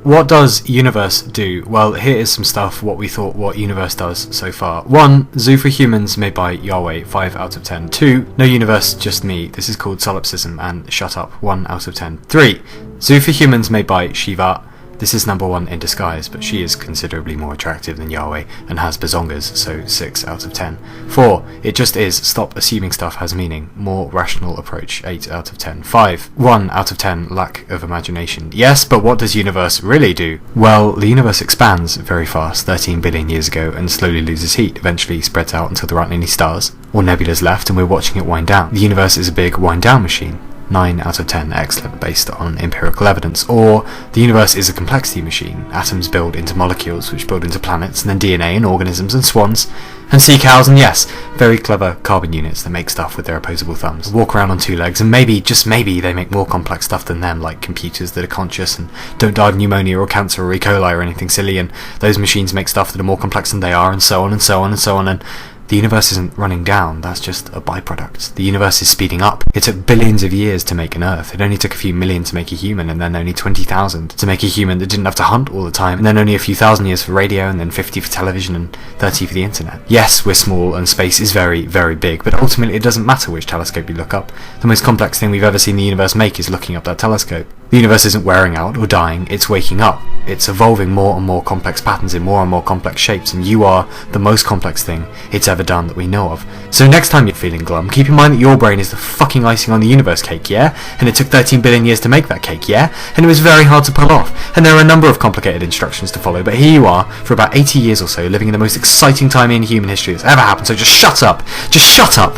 what does universe do? Well, here is some stuff what we thought what universe does so far. 1. Zoo for Humans made by Yahweh, 5 out of 10. 2. No universe, just me. This is called solipsism and shut up, 1 out of 10. 3. Zoo for Humans made by Shiva. This is number 1 in disguise, but she is considerably more attractive than Yahweh and has bazongas, so 6 out of 10. 4. It just is. Stop assuming stuff has meaning. More rational approach. 8 out of 10. 5. 1 out of 10. Lack of imagination. Yes, but what does universe really do? Well, the universe expands very fast, 13 billion years ago, and slowly loses heat, eventually spreads out until there aren't any stars or nebulas left, and we're watching it wind down. The universe is a big wind down machine. 9 out of 10, excellent, based on empirical evidence. Or, the universe is a complexity machine. Atoms build into molecules, which build into planets, and then DNA and organisms and swans, and sea cows, and yes, very clever carbon units that make stuff with their opposable thumbs. Walk around on 2 legs, and maybe, just maybe, they make more complex stuff than them, like computers that are conscious and don't die of pneumonia or cancer or E. coli or anything silly, and those machines make stuff that are more complex than they are, and so on and so on and so on, and the universe isn't running down, that's just a byproduct. The universe is speeding up. It took billions of years to make an Earth. It only took a few million to make a human, and then only 20,000 to make a human that didn't have to hunt all the time, and then only a few thousand years for radio, and then 50 for television, and 30 for the internet. Yes, we're small, and space is very, very big, but ultimately it doesn't matter which telescope you look up. The most complex thing we've ever seen the universe make is looking up that telescope. The universe isn't wearing out or dying, it's waking up. It's evolving more and more complex patterns in more and more complex shapes, and you are the most complex thing it's ever done that we know of. So next time you're feeling glum, keep in mind that your brain is the fucking icing on the universe cake, yeah? And it took 13 billion years to make that cake, yeah? And it was very hard to pull off. And there are a number of complicated instructions to follow, but here you are, for about 80 years or so, living in the most exciting time in human history that's ever happened, so just shut up! Just shut up!